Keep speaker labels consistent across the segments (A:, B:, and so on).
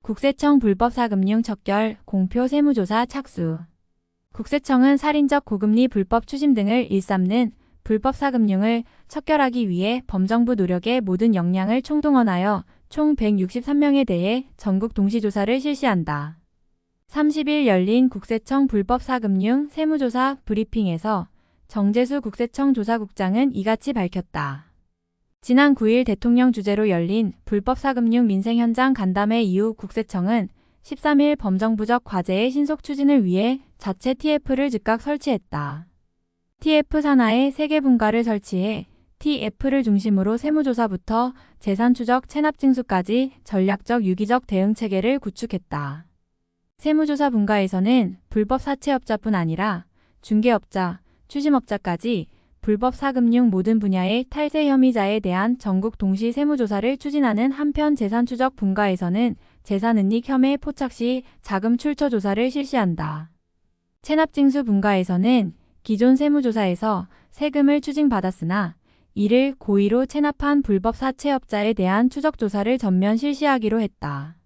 A: 국세청 불법 사금융 척결 공표 세무조사 착수. 국세청은 살인적 고금리 불법 추심 등을 일삼는 불법 사금융을 척결하기 위해 범정부 노력의 모든 역량을 총동원하여 총 163명에 대해 전국 동시조사를 실시한다. 30일 열린 국세청 불법 사금융 세무조사 브리핑에서 정재수 국세청 조사국장은 이같이 밝혔다. 지난 9일 대통령 주재로 열린 불법 사금융 민생 현장 간담회 이후 국세청은 13일 범정부적 과제의 신속 추진을 위해 자체 TF를 즉각 설치했다. TF 산하에 3개 분과를 설치해 TF를 중심으로 세무조사부터 재산추적 체납징수까지 전략적 유기적 대응 체계를 구축했다. 세무조사 분과에서는 불법 사채업자뿐 아니라 중개업자, 추심업자까지 불법 사금융 모든 분야의 탈세 혐의자에 대한 전국 동시 세무조사를 추진하는 한편 재산추적 분과에서는 재산은닉 혐의 포착 시 자금 출처 조사를 실시한다. 체납징수 분과에서는 기존 세무조사에서 세금을 추징받았으나 이를 고의로 체납한 불법 사채업자에 대한 추적조사를 전면 실시하기로 했다.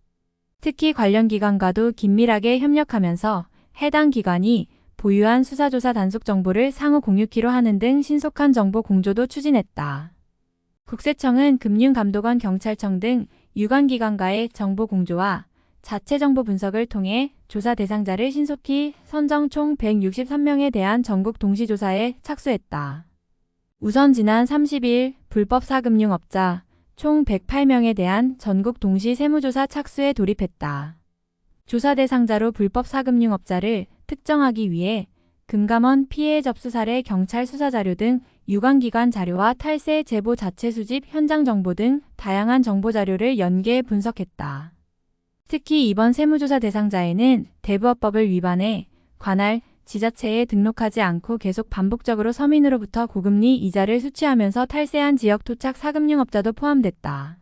A: 특히 관련 기관과도 긴밀하게 협력하면서 해당 기관이 보유한 수사조사 단속 정보를 상호 공유키로 하는 등 신속한 정보 공조도 추진했다. 국세청은 금융감독원 경찰청 등 유관기관과의 정보 공조와 자체 정보 분석을 통해 조사 대상자를 신속히 선정 총 163명에 대한 전국 동시조사에 착수했다. 우선 지난 30일 불법 사금융업자 총 108명에 대한 전국 동시 세무조사 착수에 돌입했다. 조사 대상자로 불법 사금융업자를 특정하기 위해 금감원 피해 접수 사례 경찰 수사 자료 등 유관기관 자료와 탈세 제보 자체 수집 현장 정보 등 다양한 정보 자료를 연계 분석했다. 특히 이번 세무조사 대상자에는 대부업법을 위반해 관할, 지자체에 등록하지 않고 계속 반복적으로 서민으로부터 고금리 이자를 수취하면서 탈세한 지역 토착 사금융업자도 포함됐다.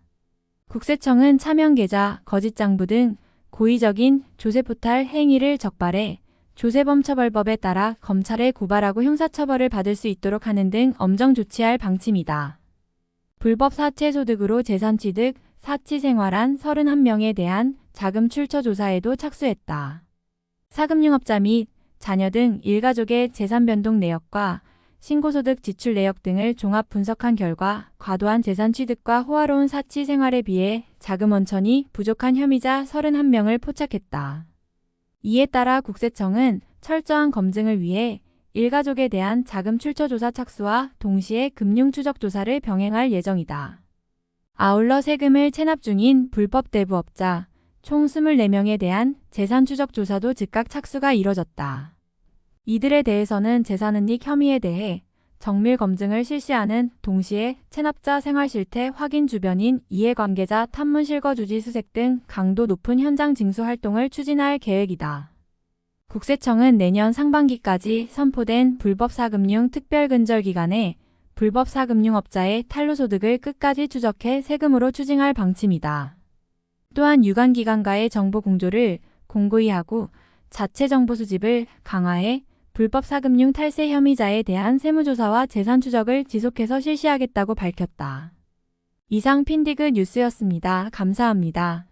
A: 국세청은 차명 계좌, 거짓장부 등 고의적인 조세포탈 행위를 적발해 조세범처벌법에 따라 검찰에 고발하고 형사처벌을 받을 수 있도록 하는 등 엄정 조치할 방침이다. 불법 사채소득으로 재산취득, 사치생활한 31명에 대한 자금 출처 조사에도 착수했다. 사금융업자 및 자녀 등 일가족의 재산 변동 내역과 신고소득 지출 내역 등을 종합 분석한 결과 과도한 재산 취득과 호화로운 사치 생활에 비해 자금 원천이 부족한 혐의자 31명을 포착했다. 이에 따라 국세청은 철저한 검증을 위해 일가족에 대한 자금 출처 조사 착수와 동시에 금융 추적 조사를 병행할 예정이다. 아울러 세금을 체납 중인 불법 대부업자 총 24명에 대한 재산 추적 조사도 즉각 착수가 이뤄졌다. 이들에 대해서는 재산은닉 혐의에 대해 정밀 검증을 실시하는 동시에 체납자 생활실태 확인 주변인 이해관계자 탐문 실거주지 수색 등 강도 높은 현장 징수 활동을 추진할 계획이다. 국세청은 내년 상반기까지 선포된 불법 사금융 특별근절 기간에 불법 사금융업자의 탄로소득을 끝까지 추적해 세금으로 추징할 방침이다. 또한 유관기관과의 정보 공조를 공고히 하고 자체 정보 수집을 강화해 불법 사금융 탈세 혐의자에 대한 세무조사와 재산 추적을 지속해서 실시하겠다고 밝혔다. 이상 핀디그 뉴스였습니다. 감사합니다.